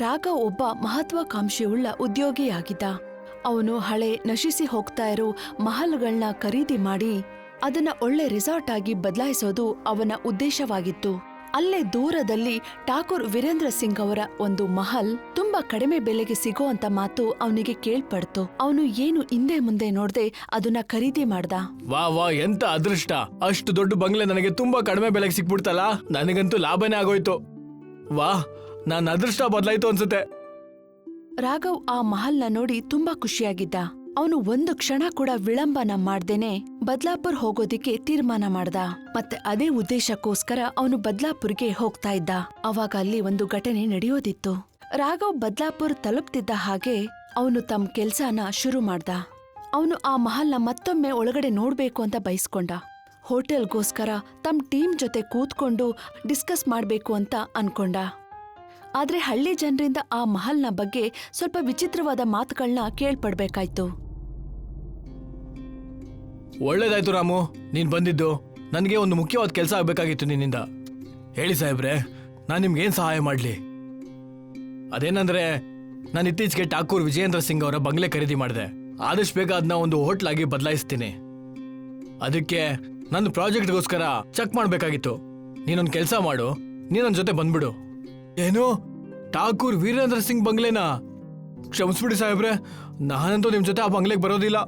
ರಾಘವ್ ಒಬ್ಬ ಮಹತ್ವಾಕಾಂಕ್ಷೆಯುಳ್ಳ ಉದ್ಯೋಗಿಯಾಗಿದ್ದ. ಅವನು ಹಳೆ ನಶಿಸಿ ಹೋಗ್ತಾ ಇರೋ ಮಹಲ್ಗಳನ್ನ ಖರೀದಿ ಮಾಡಿ ಅದನ್ನ ಒಳ್ಳೆ ರೆಸಾರ್ಟ್ ಆಗಿ ಬದಲಾಯಿಸೋದು ಅವನ ಉದ್ದೇಶವಾಗಿತ್ತು. ಅಲ್ಲೇ ದೂರದಲ್ಲಿ ಠಾಕೂರ್ ವೀರೇಂದ್ರ ಸಿಂಗ್ ಅವರ ಒಂದು ಮಹಲ್ ತುಂಬಾ ಕಡಿಮೆ ಬೆಲೆಗೆ ಸಿಗೋ ಅಂತ ಮಾತು ಅವನಿಗೆ ಕೇಳ್ಪಡ್ತು. ಅವನು ಏನು ಹಿಂದೆ ಮುಂದೆ ನೋಡ್ದೆ ಅದನ್ನ ಖರೀದಿ ಮಾಡ್ದ. ವಾ ವಾ, ಎಂತ ಅದೃಷ್ಟ! ಅಷ್ಟು ದೊಡ್ಡ ಬಂಗ್ಲೆ ನನಗೆ ತುಂಬಾ ಕಡಿಮೆ ಬೆಲೆಗೆ ಸಿಕ್ಬಿಡ್ತಲ್ಲ. ನನಗಂತೂ ಲಾಭನೇ ಆಗೋಯ್ತು. ವಾ, ನಾನ್ ಅದೃಷ್ಟ ಬದಲಾಯ್ತು ಅನ್ಸುತ್ತೆ. ರಾಘವ್ ಆ ಮಹಲ್ನ ನೋಡಿ ತುಂಬಾ ಖುಷಿಯಾಗಿದ್ದ. ಅವನು ಒಂದು ಕ್ಷಣ ಕೂಡ ವಿಳಂಬನ ಮಾಡ್ದೇನೆ ಬದ್ಲಾಪುರ್ ಹೋಗೋದಿಕ್ಕೆ ತೀರ್ಮಾನ ಮಾಡ್ದ. ಮತ್ತೆ ಅದೇ ಉದ್ದೇಶಕ್ಕೋಸ್ಕರ ಅವನು ಬದ್ಲಾಪುರ್ಗೆ ಹೋಗ್ತಾ ಇದ್ದ. ಅವಾಗ ಅಲ್ಲಿ ಒಂದು ಘಟನೆ ನಡೆಯೋದಿತ್ತು. ರಾಘವ್ ಬದ್ಲಾಪುರ್ ತಲುಪ್ತಿದ್ದ ಹಾಗೆ ಅವನು ತಮ್ಮ ಕೆಲ್ಸನ ಶುರು ಮಾಡ್ದ. ಅವನು ಆ ಮಹಲ್ನ ಮತ್ತೊಮ್ಮೆ ಒಳಗಡೆ ನೋಡ್ಬೇಕು ಅಂತ ಬಯಸ್ಕೊಂಡ. ಹೋಟೆಲ್ಗೋಸ್ಕರ ತಮ್ಮ ಟೀಮ್ ಜೊತೆ ಕೂತ್ಕೊಂಡು ಡಿಸ್ಕಸ್ ಮಾಡ್ಬೇಕು ಅಂತ ಅನ್ಕೊಂಡ. ಆದ್ರೆ ಹಳ್ಳಿ ಜನರಿಂದ ಆ ಮಹಲ್ನ ಬಗ್ಗೆ ಸ್ವಲ್ಪ ವಿಚಿತ್ರವಾದ ಮಾತುಗಳನ್ನ ಕೇಳ್ಪಡ್ಬೇಕಾಯ್ತು. ಒಳ್ಳೇದಾಯ್ತು ರಾಮು, ನೀನ್ ಬಂದಿದ್ದು. ನನಗೆ ಒಂದು ಮುಖ್ಯವಾದ ಕೆಲಸ ಆಗ್ಬೇಕಾಗಿತ್ತು ನಿನ್ನಿಂದ. ಹೇಳಿ ಸಾಹೇಬ್ರೆ, ನಾನ್ ನಿಮ್ಗೇನ್ ಸಹಾಯ ಮಾಡ್ಲಿ? ಅದೇನಂದ್ರೆ, ನಾನು ಇತ್ತೀಚೆಗೆ ಠಾಕೂರ್ ವಿಜಯೇಂದ್ರ ಸಿಂಗ್ ಅವರ ಬಂಗ್ಲೆ ಖರೀದಿ ಮಾಡಿದೆ. ಆದಷ್ಟು ಬೇಗ ಅದನ್ನ ಒಂದು ಹೋಟ್ಲ್ ಆಗಿ ಬದಲಾಯಿಸ್ತೀನಿ. ಅದಕ್ಕೆ ನನ್ನ ಪ್ರಾಜೆಕ್ಟ್ಗೋಸ್ಕರ ಚೆಕ್ ಮಾಡ್ಬೇಕಾಗಿತ್ತು. ನೀನೊಂದು ಕೆಲಸ ಮಾಡು, ನೀನೊಂದ್ ಜೊತೆ ಬಂದ್ಬಿಡು. ಏನು, ಠಾಕೂರ್ ವೀರೇಂದ್ರ ಸಿಂಗ್ ಬಂಗ್ಲೆನಾ? ಕ್ಷಮಿಸ್ಬಿಡಿ ಸಾಹೇಬ್ರೆ, ನಾನಂತೂ ನಿಮ್ ಜೊತೆ ಆ ಬಂಗ್ಲೆಗೆ ಬರೋದಿಲ್ಲ.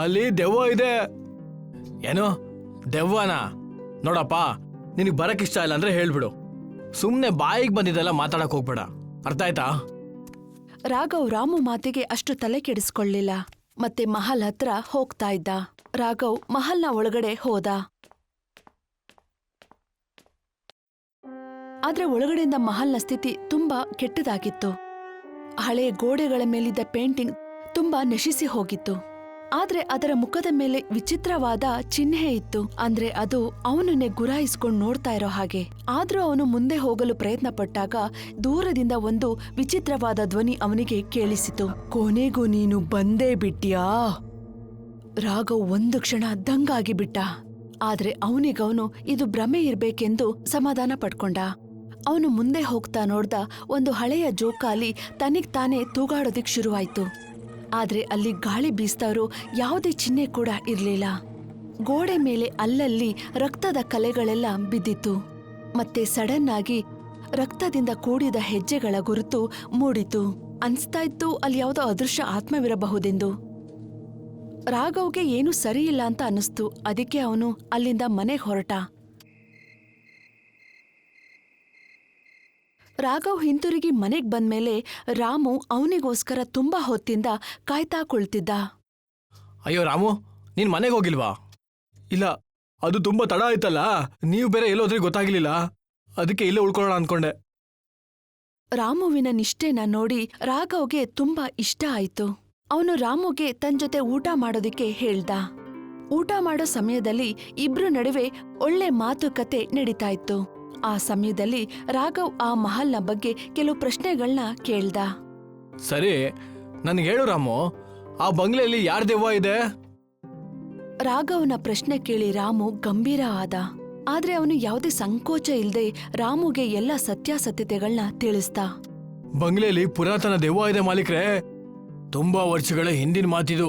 ಅಲ್ಲಿ ದೆವ್ವ ಇದೆ. ಏನು, ದೆವ್ವನಾ? ನೋಡಪ್ಪ, ನಿನಗೆ ಬರಕ್ ಇಷ್ಟ ಇಲ್ಲ ಅಂದ್ರೆ ಹೇಳ್ಬಿಡು. ಸುಮ್ನೆ ಬಾಯಿಗೆ ಬಂದಿದ್ದೆಲ್ಲ ಮಾತಾಡಕ್ ಹೋಗ್ಬೇಡ, ಅರ್ಥ ಆಯ್ತಾ? ರಾಘವ್ ರಾಮು ಮಾತಿಗೆ ಅಷ್ಟು ತಲೆ ಕೆಡಿಸ್ಕೊಳ್ಳಿಲ್ಲ. ಮತ್ತೆ ಮಹಲ್ ಹತ್ರ ಹೋಗ್ತಾ ಇದ್ದ. ರಾಘವ್ ಮಹಲ್ನ ಒಳಗಡೆ ಹೋದ. ಆದ್ರೆ ಒಳಗಡೆಯಿಂದ ಮಹಲ್ನ ಸ್ಥಿತಿ ತುಂಬಾ ಕೆಟ್ಟದಾಗಿತ್ತು. ಹಳೆ ಗೋಡೆಗಳ ಮೇಲಿದ್ದ ಪೇಂಟಿಂಗ್ ತುಂಬಾ ನಶಿಸಿ ಹೋಗಿತ್ತು. ಆದ್ರೆ ಅದರ ಮುಖದ ಮೇಲೆ ವಿಚಿತ್ರವಾದ ಚಿಹ್ನೆ ಇತ್ತು. ಅಂದ್ರೆ ಅದು ಅವನನ್ನೇ ಗುರಾಯಿಸ್ಕೊಂಡು ನೋಡ್ತಾ ಇರೋ ಹಾಗೆ. ಆದ್ರೂ ಅವನು ಮುಂದೆ ಹೋಗಲು ಪ್ರಯತ್ನ ಪಟ್ಟಾಗ ದೂರದಿಂದ ಒಂದು ವಿಚಿತ್ರವಾದ ಧ್ವನಿ ಅವನಿಗೆ ಕೇಳಿಸಿತು. ಕೊನೆಗೂ ನೀನು ಬಂದೇ ಬಿಟ್ಯಾ? ರಾಘವ್ ಒಂದು ಕ್ಷಣ ದಂಗಾಗಿ ಬಿಟ್ಟ. ಆದ್ರೆ ಅವನಿಗವನು ಇದು ಭ್ರಮೆ ಇರ್ಬೇಕೆಂದು ಸಮಾಧಾನ ಪಡ್ಕೊಂಡ. ಅವನು ಮುಂದೆ ಹೋಗ್ತಾ ನೋಡ್ದ ಒಂದು ಹಳೆಯ ಜೋಕಾಲಿ ತನಿಗ್ ತಾನೇ ತೂಗಾಡೋದಿಕ್ ಶುರುವಾಯ್ತು. ಆದ್ರೆ ಅಲ್ಲಿ ಗಾಳಿ ಬೀಸ್ತಾರೋ ಯಾವುದೇ ಚಿಹ್ನೆ ಕೂಡ ಇರ್ಲಿಲ್ಲ. ಗೋಡೆ ಮೇಲೆ ಅಲ್ಲಲ್ಲಿ ರಕ್ತದ ಕಲೆಗಳೆಲ್ಲ ಬಿದ್ದಿತ್ತು. ಮತ್ತೆ ಸಡನ್ ಆಗಿ ರಕ್ತದಿಂದ ಕೂಡಿದ ಹೆಜ್ಜೆಗಳ ಗುರುತು ಮೂಡಿತು. ಅನ್ಸ್ತಾ ಇತ್ತು ಅಲ್ಲಿ ಯಾವುದೋ ಅದೃಶ್ಯ ಆತ್ಮವಿರಬಹುದೆಂದು. ರಾಘವ್ಗೆ ಏನೂ ಸರಿಯಿಲ್ಲ ಅಂತ ಅನ್ನಿಸ್ತು. ಅದಕ್ಕೆ ಅವನು ಅಲ್ಲಿಂದ ಮನೆಗೆ ಹೊರಟ. ರಾಘವ್ ಹಿಂತಿರುಗಿ ಮನೆಗ್ ಬಂದ್ಮೇಲೆ ರಾಮು ಅವನಿಗೋಸ್ಕರ ತುಂಬಾ ಹೊತ್ತಿಂದ ಕಾಯ್ತಾ ಕುಳ್ತಿದ್ದ. ಅಯ್ಯೋ ರಾಮು, ನೀನ್ ಮನೆಗೆ ಹೋಗಿಲ್ವಾ? ಇಲ್ಲ, ಅದು ತುಂಬಾ ತಡ ಆಯ್ತಲ್ಲ. ನೀವು ಬೇರೆ ಎಲ್ಲೋದ್ರಿ ಗೊತ್ತಾಗ್ಲಿಲ್ಲ, ಅದಕ್ಕೆ ಇಲ್ಲೇ ಉಳ್ಕೊಳ್ಳೋಣ ಅನ್ಕೊಂಡೆ. ರಾಮುವಿನ ನಿಷ್ಠೆನ ನೋಡಿ ರಾಘವ್ಗೆ ತುಂಬಾ ಇಷ್ಟ ಆಯ್ತು. ಅವನು ರಾಮುಗೆ ತನ್ ಜೊತೆ ಊಟ ಮಾಡೋದಿಕ್ಕೆ ಹೇಳ್ದ. ಊಟ ಮಾಡೋ ಸಮಯದಲ್ಲಿ ಇಬ್ರು ನಡುವೆ ಒಳ್ಳೆ ಮಾತುಕತೆ ನಡೀತಾ ಇತ್ತು. ಆ ಸಮಯದಲ್ಲಿ ರಾಘವ್ ಆ ಮಹಲ್ನ ಬಗ್ಗೆ ಕೆಲವು ಪ್ರಶ್ನೆಗಳನ್ನ ಕೇಳ್ದ. ಸರಿ, ನನ್ಗೆ ಹೇಳು ರಾಮು, ಆ ಬಂಗ್ಲೆಯಲ್ಲಿ ಯಾರ್ ದೆವ್ವ ಇದೆ? ರಾಘವ್ನ ಪ್ರಶ್ನೆ ಕೇಳಿ ರಾಮು ಗಂಭೀರ ಆದ. ಆದ್ರೆ ಅವನು ಯಾವುದೇ ಸಂಕೋಚ ಇಲ್ದೆ ರಾಮುಗೆ ಎಲ್ಲ ಸತ್ಯಾಸತ್ಯತೆಗಳನ್ನ ತಿಳಿಸ್ದ. ಬಂಗ್ಲೆಯಲ್ಲಿ ಪುರಾತನ ದೆವ್ವ ಇದೆ ಮಾಲೀಕ್ರೆ. ತುಂಬಾ ವರ್ಷಗಳ ಹಿಂದಿನ ಮಾತಿದು.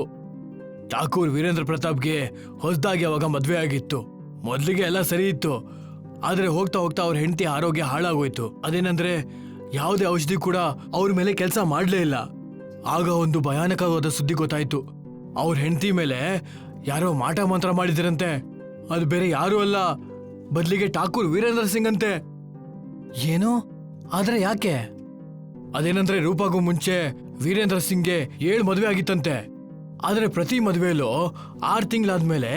ಠಾಕೂರ್ ವೀರೇಂದ್ರ ಪ್ರತಾಪ್ಗೆ ಹೊಸದಾಗಿ ಅವಾಗ ಮದ್ವೆ ಆಗಿತ್ತು. ಮೊದ್ಲಿಗೆ ಎಲ್ಲ ಸರಿ ಇತ್ತು. ಆದ್ರೆ ಹೋಗ್ತಾ ಹೋಗ್ತಾ ಅವ್ರ ಹೆಂಡತಿ ಆರೋಗ್ಯ ಹಾಳಾಗೋಯ್ತು. ಅದೇನಂದ್ರೆ ಯಾವುದೇ ಔಷಧಿ ಕೂಡ ಅವ್ರ ಮೇಲೆ ಕೆಲಸ ಮಾಡ್ಲೇ ಇಲ್ಲ. ಆಗ ಒಂದು ಭಯಾನಕವಾದ ಸುದ್ದಿ ಗೊತ್ತಾಯ್ತು. ಅವ್ರ ಹೆಂಡತಿ ಮೇಲೆ ಯಾರೋ ಮಾಟ ಮಂತ್ರ ಮಾಡಿದ್ರಂತೆ. ಅದು ಬೇರೆ ಯಾರೂ ಅಲ್ಲ, ಬದ್ಲಿಗೆ ಠಾಕೂರ್ ವೀರೇಂದ್ರ ಸಿಂಗ್ ಅಂತೆ. ಏನು? ಆದ್ರೆ ಯಾಕೆ? ಅದೇನಂದ್ರೆ ರೂಪಾಗೂ ಮುಂಚೆ ವೀರೇಂದ್ರ ಸಿಂಗ್ಗೆ 7 ಮದುವೆ ಆಗಿತ್ತಂತೆ. ಆದ್ರೆ ಪ್ರತಿ ಮದುವೆಯಲ್ಲೂ 6 ತಿಂಗಳಾದ್ಮೇಲೆ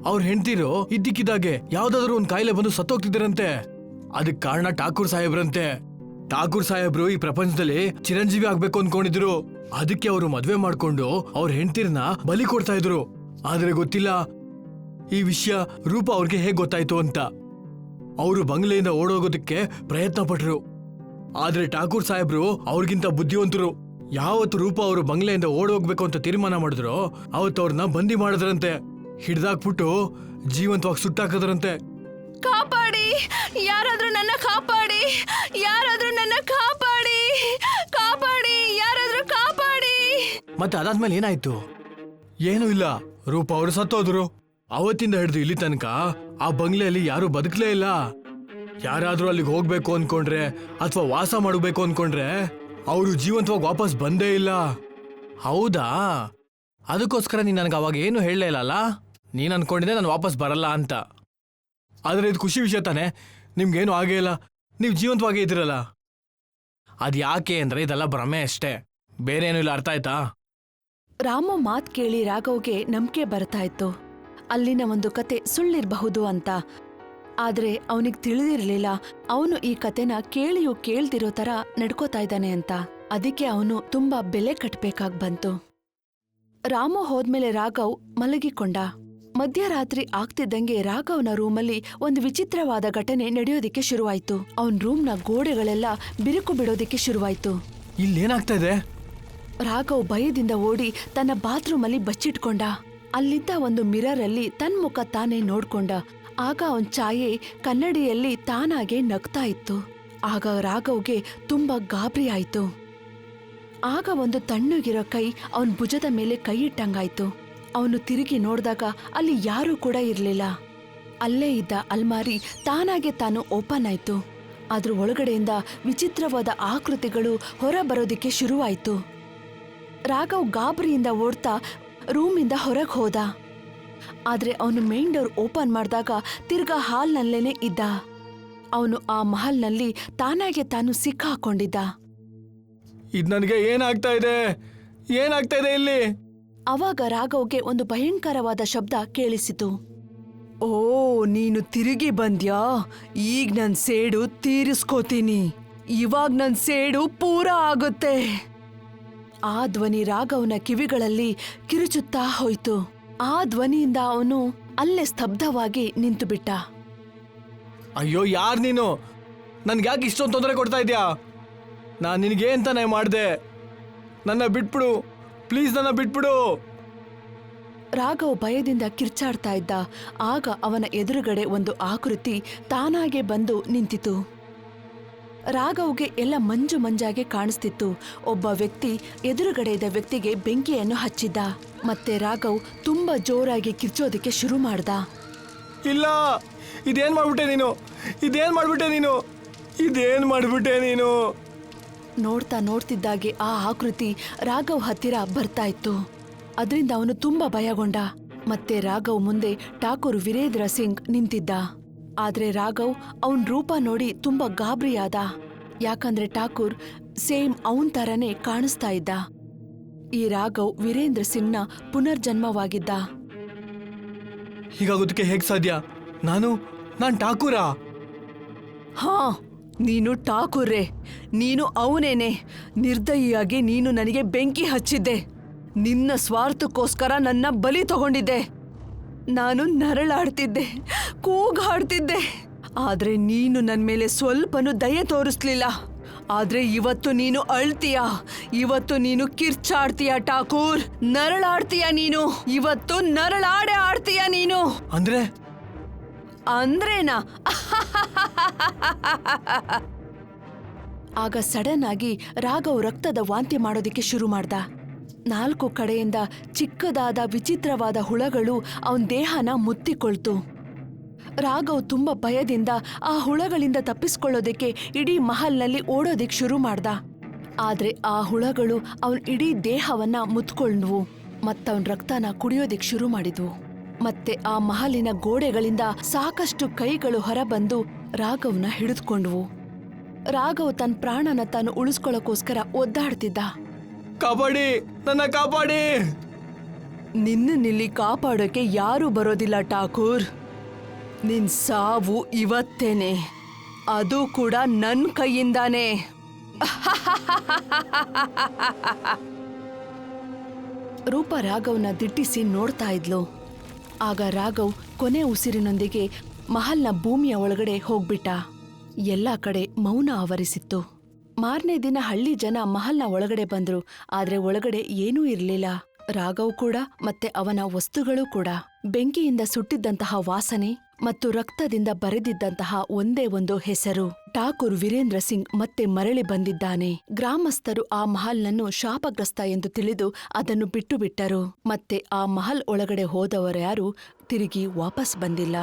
ಅವ್ರ ಹೆಂಡತಿರು ಇದ್ದಕ್ಕಿದ್ದಾಗೆ ಯಾವ್ದಾದ್ರು ಒಂದ್ ಕಾಯಿಲೆ ಬಂದು ಸತ್ತೋಗ್ತಿದ್ರಂತೆ. ಅದಕ್ ಕಾರಣ ಠಾಕೂರ್ ಸಾಹೇಬ್ರಂತೆ. ಠಾಕೂರ್ ಸಾಹೇಬ್ರು ಈ ಪ್ರಪಂಚದಲ್ಲಿ ಚಿರಂಜೀವಿ ಆಗ್ಬೇಕು ಅನ್ಕೊಂಡಿದ್ರು. ಅದಕ್ಕೆ ಅವರು ಮದ್ವೆ ಮಾಡ್ಕೊಂಡು ಅವ್ರ ಹೆಂಡತಿರ್ನ ಬಲಿ ಕೊಡ್ತಾ ಇದ್ರು. ಆದ್ರೆ ಗೊತ್ತಿಲ್ಲ ಈ ವಿಷಯ ರೂಪ ಅವ್ರಿಗೆ ಹೇಗ್ ಗೊತ್ತಾಯ್ತು ಅಂತ. ಅವರು ಬಂಗ್ಲೆಯಿಂದ ಓಡೋಗೋದಕ್ಕೆ ಪ್ರಯತ್ನ ಪಟ್ರು. ಆದ್ರೆ ಠಾಕೂರ್ ಸಾಹೇಬ್ರು ಅವ್ರಿಗಿಂತ ಬುದ್ಧಿವಂತರು. ಯಾವತ್ತು ರೂಪ ಅವರು ಬಂಗ್ಲೆಯಿಂದ ಓಡೋಗ್ಬೇಕು ಅಂತ ತೀರ್ಮಾನ ಮಾಡಿದ್ರು ಅವತ್ತು ಅವ್ರನ್ನ ಬಂದಿ ಮಾಡಿದ್ರಂತೆ. ಹಿಡ್ದಾಕ್ಬಿಟ್ಟು ಜೀವಂತವಾಗಿ ಸುಟ್ಟಾಕದ್ರಂತೆ. ಕಾಪಾಡಿ, ಯಾರಾದ್ರೂ ನನ್ನ ಕಾಪಾಡಿ, ಯಾರಾದ್ರೂ ನನ್ನ ಕಾಪಾಡಿ. ಕಾಪಾಡಿ, ಯಾರಾದ್ರೂ ಕಾಪಾಡಿ. ಮತ್ತೆ ಅದಾದ್ಮೇಲೆ ಏನಾಯ್ತು? ಏನೂ ಇಲ್ಲ, ರೂಪ ಅವರು ಸತ್ತೋದ್ರು. ಅವತ್ತಿಂದ ಹಿಡಿದು ಇಲ್ಲಿ ತನಕ ಆ ಬಂಗ್ಲೆಯಲ್ಲಿ ಯಾರು ಬದುಕಲೇ ಇಲ್ಲ. ಯಾರಾದ್ರೂ ಅಲ್ಲಿಗೆ ಹೋಗ್ಬೇಕು ಅನ್ಕೊಂಡ್ರೆ ಅಥವಾ ವಾಸ ಮಾಡಬೇಕು ಅನ್ಕೊಂಡ್ರೆ ಅವರು ಜೀವಂತವಾಗಿ ವಾಪಸ್ ಬಂದೇ ಇಲ್ಲ. ಹೌದಾ? ಅದಕ್ಕೋಸ್ಕರ ನೀನ್ ನನಗೆ ಅವಾಗ ಏನು ಹೇಳಲೇ ಇಲ್ಲಲ್ಲ. ನೀನ್ ಅನ್ಕೊಂಡಿದ್ದೆ ನಾನು ವಾಪಸ್ ಬರಲ್ಲ ಅಂತ. ಆದ್ರೆ ಇದು ಖುಷಿ ವಿಷಯ ತಾನೆ, ನಿಮ್ಗೇನು ಆಗೇ ಇಲ್ಲ, ನೀವು ಜೀವಂತವಾಗೇ ಇದ್ದೀರಲ್ಲ. ಅದ್ ಯಾಕೆ ಅಂದ್ರೆ ಇದೆಲ್ಲ ಭ್ರಮೆ ಅಷ್ಟೇ, ಬೇರೆ ಏನೂ ಇಲ್ಲ. ಅರ್ಥ ಆಯ್ತಾ? ರಾಮು ಮಾತ್ ಕೇಳಿ ರಾಘವ್ಗೆ ನಂಬಿಕೆ ಬರ್ತಾ ಇತ್ತು, ಅಲ್ಲಿನ ಒಂದು ಕತೆ ಸುಳ್ಳಿರ್ಬಹುದು ಅಂತ. ಆದ್ರೆ ಅವನಿಗೆ ತಿಳಿದಿರ್ಲಿಲ್ಲ ಅವನು ಈ ಕತೆನ ಕೇಳಿಯೂ ಕೇಳ್ದಿರೋ ತರ ನಡ್ಕೋತಾ ಇದ್ದಾನೆ ಅಂತ. ಅದಕ್ಕೆ ಅವನು ತುಂಬಾ ಬೆಲೆ ಕಟ್ಬೇಕಾಗ್ ಬಂತು. ರಾಮು ಹೋದ್ಮೇಲೆ ರಾಘವ್ ಮಲಗಿಕೊಂಡ. ಮಧ್ಯರಾತ್ರಿ ಆಗ್ತಿದ್ದಂಗೆ ರಾಘವ್ನ ರೂಮಲ್ಲಿ ಒಂದು ವಿಚಿತ್ರವಾದ ಘಟನೆ ನಡೆಯೋದಿಕ್ಕೆ ಶುರುವಾಯ್ತು. ಅವನ್ ರೂಮ್ನ ಗೋಡೆಗಳೆಲ್ಲ ಬಿರುಕು ಬಿಡೋದಿಕ್ಕೆ ಶುರುವಾಯ್ತು. ಇಲ್ಲೇನಾಗ್ತಾ ಇದೆ? ರಾಘವ್ ಭಯದಿಂದ ಓಡಿ ತನ್ನ ಬಾತ್ರೂಮಲ್ಲಿ ಬಚ್ಚಿಟ್ಕೊಂಡ. ಅಲ್ಲಿದ್ದ ಒಂದು ಮಿರರ್ ಅಲ್ಲಿ ತನ್ ಮುಖ ತಾನೇ ನೋಡ್ಕೊಂಡ. ಆಗ ಅವನ್ ಛಾಯೆ ಕನ್ನಡಿಯಲ್ಲಿ ತಾನಾಗೆ ನಗ್ತಾ ಇತ್ತು. ಆಗ ರಾಘವ್ಗೆ ತುಂಬಾ ಗಾಬರಿ ಆಯ್ತು. ಆಗ ಒಂದು ತಣ್ಣಗಿರೋ ಕೈ ಅವನ್ ಭುಜದ ಮೇಲೆ ಕೈ ಇಟ್ಟಂಗಾಯ್ತು. ಅವನು ತಿರುಗಿ ನೋಡ್ದಾಗ ಅಲ್ಲಿ ಯಾರೂ ಕೂಡ ಇರ್ಲಿಲ್ಲ. ಅಲ್ಲೇ ಇದ್ದ ಅಲ್ಮಾರಿ ತಾನಾಗೆ ತಾನು ಓಪನ್ ಆಯ್ತು. ಅದ್ರ ಒಳಗಡೆಯಿಂದ ವಿಚಿತ್ರವಾದ ಆಕೃತಿಗಳು ಹೊರ ಬರೋದಿಕ್ಕೆ ಶುರುವಾಯ್ತು. ರಾಘವ್ ಗಾಬರಿಯಿಂದ ಓಡ್ತಾ ರೂಮಿಂದ ಹೊರಗೆ ಹೋದ. ಆದ್ರೆ ಅವನು ಮೇನ್ ಡೋರ್ ಓಪನ್ ಮಾಡಿದಾಗ ತಿರ್ಗಾ ಹಾಲ್ನಲ್ಲೇನೆ ಇದ್ದ. ಅವನು ಆ ಮಹಲ್ನಲ್ಲಿ ತಾನಾಗೆ ತಾನು ಸಿಕ್ಕಾಕೊಂಡಿದ್ದ. ಇದ್ ನನಗೆ ಏನಾಗ್ತಾ ಇದೆ? ಏನಾಗ್ತಾ ಇದೆ ಇಲ್ಲಿ? ಅವಾಗ ರಾಘವ್ಗೆ ಒಂದು ಭಯಂಕರವಾದ ಶಬ್ದ ಕೇಳಿಸಿತು. ಓ, ನೀನು ತಿರುಗಿ ಬಂದ್ಯಾ? ಈಗ ನನ್ ಸೇಡು ತೀರಿಸ್ಕೋತೀನಿ. ಇವಾಗ ನನ್ ಸೇಡು ಪೂರ ಆಗುತ್ತೆ. ಆ ಧ್ವನಿ ರಾಘವ್ನ ಕಿವಿಗಳಲ್ಲಿ ಕಿರುಚುತ್ತಾ ಹೋಯ್ತು. ಆ ಧ್ವನಿಯಿಂದ ಅವನು ಅಲ್ಲೇ ಸ್ತಬ್ಧವಾಗಿ ನಿಂತು ಬಿಟ್ಟ. ಅಯ್ಯೋ, ಯಾರ್ ನೀನು? ನನ್ಗ್ಯಾಕೆ ಇಷ್ಟೊಂದು ತೊಂದರೆ ಕೊಡ್ತಾ ಇದ್ಯಾ? ನಾನ್ ನಿನಗೆ ಅಂತಾನೆ ಮಾಡ್ದೆ. ನನ್ನ ಬಿಟ್ಬಿಡು ಪ್ಲೀಸ್, ನನ್ನ ಬಿಟ್ಬಿಡು. ರಾಘವ್ ಭಯದಿಂದ ಕಿರ್ಚಾಡ್ತಾ ಇದ್ದ. ಆಗ ಅವನ ಎದುರುಗಡೆ ಒಂದು ಆಕೃತಿ ತಾನಾಗೆ ಬಂದು ನಿಂತಿತು. ರಾಘವ್ಗೆ ಎಲ್ಲ ಮಂಜು ಮಂಜಾಗೆ ಕಾಣಿಸ್ತಿತ್ತು. ಒಬ್ಬ ವ್ಯಕ್ತಿ ಎದುರುಗಡೆ ಇದ್ದ ವ್ಯಕ್ತಿಗೆ ಬೆಂಕಿಯನ್ನು ಹಚ್ಚಿದ್ದ. ಮತ್ತೆ ರಾಘವ್ ತುಂಬಾ ಜೋರಾಗಿ ಕಿರ್ಚೋದಿಕ್ಕೆ ಶುರು ಮಾಡ್ದ. ಇಲ್ಲ, ಇದೇನ್ ಮಾಡ್ಬಿಟ್ಟೆ ನೀನು? ಇದೇನ್ ಮಾಡ್ಬಿಟ್ಟೆ ನೀನು? ಇದೇನ್ ಮಾಡ್ಬಿಟ್ಟೆ ನೀನು? ನೋಡ್ತಾ ನೋಡ್ತಿದ್ದಾಗೆ ಆ ಆಕೃತಿ ರಾಘವ್ ಹತ್ತಿರ ಬರ್ತಾ ಇತ್ತು. ಅದರಿಂದ ಅವನು ತುಂಬಾ ಭಯಗೊಂಡ. ಮತ್ತೆ ರಾಘವ್ ಮುಂದೆ ಠಾಕೂರ್ ವೀರೇಂದ್ರ ಸಿಂಗ್ ನಿಂತಿದ್ದ. ಆದ್ರೆ ರಾಘವ್ ಅವನ್ ರೂಪ ನೋಡಿ ತುಂಬಾ ಗಾಬರಿಯಾದ. ಯಾಕಂದ್ರೆ ಠಾಕೂರ್ ಸೇಮ್ ಅವನ್ ತರನೇ ಕಾಣಿಸ್ತಾ ಇದ್ದ. ಈ ರಾಘವ್ ವೀರೇಂದ್ರ ಸಿಂಗ್ನ ಪುನರ್ಜನ್ಮವಾಗಿದ್ದ. ಹೀಗಾಗೋದಕ್ಕೆ ಹೇಗ್ ಸಾಧ್ಯ? ನಾನ್ ಠಾಕೂರಾ? ಹಾ, ನೀನು ಠಾಕೂರ್ರೆ. ನೀನು ಅವನೇನೆ. ನಿರ್ದಯಿಯಾಗಿ ನೀನು ನನಗೆ ಬೆಂಕಿ ಹಚ್ಚಿದ್ದೆ. ನಿನ್ನ ಸ್ವಾರ್ಥಕ್ಕೋಸ್ಕರ ನನ್ನ ಬಲಿ ತಗೊಂಡಿದ್ದೆ. ನಾನು ನರಳಾಡ್ತಿದ್ದೆ, ಕೂಗಾಡ್ತಿದ್ದೆ. ಆದ್ರೆ ನೀನು ನನ್ನ ಮೇಲೆ ಸ್ವಲ್ಪನೂ ದಯೆ ತೋರಿಸ್ಲಿಲ್ಲ. ಆದ್ರೆ ಇವತ್ತು ನೀನು ಅಳ್ತೀಯ, ಇವತ್ತು ನೀನು ಕಿರ್ಚಾಡ್ತೀಯ ಠಾಕೂರ್, ನರಳಾಡ್ತೀಯ ನೀನು. ಇವತ್ತು ನರಳಾಡೆ ಆಡ್ತೀಯ ನೀನು. ಅಂದ್ರೇನಾ? ಆಗ ಸಡನ್ ಆಗಿ ರಾಘವ್ ರಕ್ತದ ವಾಂತಿ ಮಾಡೋದಿಕ್ಕೆ ಶುರು ಮಾಡ್ದ. 4 ಕಡೆಯಿಂದ ಚಿಕ್ಕದಾದ ವಿಚಿತ್ರವಾದ ಹುಳಗಳು ಅವನ ದೇಹನ ಮುತ್ತಿಕೊಳ್ತು. ರಾಘವ್ ತುಂಬಾ ಭಯದಿಂದ ಆ ಹುಳಗಳಿಂದ ತಪ್ಪಿಸ್ಕೊಳ್ಳೋದಕ್ಕೆ ಇಡೀ ಮಹಲ್ನಲ್ಲಿ ಓಡೋದಿಕ್ ಶುರು ಮಾಡ್ದ. ಆದ್ರೆ ಆ ಹುಳಗಳು ಅವನ್ ಇಡೀ ದೇಹವನ್ನ ಮುತ್ಕೊಂಡ್ವು ಮತ್ತವನ್ ರಕ್ತನ ಕುಡಿಯೋದಿಕ್ ಶುರು ಮಾಡಿದ್ವು. ಮತ್ತೆ ಆ ಮಹಲಿನ ಗೋಡೆಗಳಿಂದ ಸಾಕಷ್ಟು ಕೈಗಳು ಹೊರಬಂದು ರಾಘವ್ನ ಹಿಡಿದುಕೊಂಡ್ವು. ರಾಘವ್ ತನ್ನ ಪ್ರಾಣನ ತಾನು ಉಳಿಸ್ಕೊಳ್ಳೋಕೋಸ್ಕರ ಒದ್ದಾಡ್ತಿದ್ದ. ಕಾಪಾಡಿ, ನನ್ನ ಕಾಪಾಡಿ. ನಿನ್ನಿಲ್ಲಿ ಕಾಪಾಡೋಕೆ ಯಾರೂ ಬರೋದಿಲ್ಲ ಠಾಕೂರ್. ನಿನ್ ಸಾವು ಇವತ್ತೇನೆ, ಅದು ಕೂಡ ನನ್ ಕೈಯಿಂದಾನೆ. ರೂಪ ರಾಘವ್ನ ದಿಟ್ಟಿಸಿ ನೋಡ್ತಾ ಇದ್ಲು. ಆಗ ರಾಘವ್ ಕೊನೆ ಉಸಿರಿನೊಂದಿಗೆ ಮಹಲ್ನ ಭೂಮಿಯ ಒಳಗಡೆ ಹೋಗ್ಬಿಟ್ಟ. ಎಲ್ಲಾ ಕಡೆ ಮೌನ ಆವರಿಸಿತ್ತು. ಮಾರನೇ ದಿನ ಹಳ್ಳಿ ಜನ ಮಹಲ್ನ ಒಳಗಡೆ ಬಂದ್ರು. ಆದ್ರೆ ಒಳಗಡೆ ಏನೂ ಇರ್ಲಿಲ್ಲ. ರಾಘವ್ ಕೂಡ ಮತ್ತೆ ಅವನ ವಸ್ತುಗಳು ಕೂಡ. ಬೆಂಕಿಯಿಂದ ಸುಟ್ಟಿದ್ದಂತಹ ವಾಸನೆ ಮತ್ತು ರಕ್ತದಿಂದ ಬರೆದಿದ್ದಂತಹ ಒಂದೇ ಒಂದು ಹೆಸರು. ಠಾಕೂರ್ ವೀರೇಂದ್ರ ಸಿಂಗ್ ಮತ್ತೆ ಮರಳಿ ಬಂದಿದ್ದಾನೆ. ಗ್ರಾಮಸ್ಥರು ಆ ಮಹಲ್ನನ್ನು ಶಾಪಗ್ರಸ್ತ ಎಂದು ತಿಳಿದು ಅದನ್ನು ಬಿಟ್ಟು ಬಿಟ್ಟರು. ಮತ್ತೆ ಆ ಮಹಲ್ ಒಳಗಡೆ ಹೋದವರ್ಯಾರೂ ತಿರುಗಿ ವಾಪಸ್ ಬಂದಿಲ್ಲ.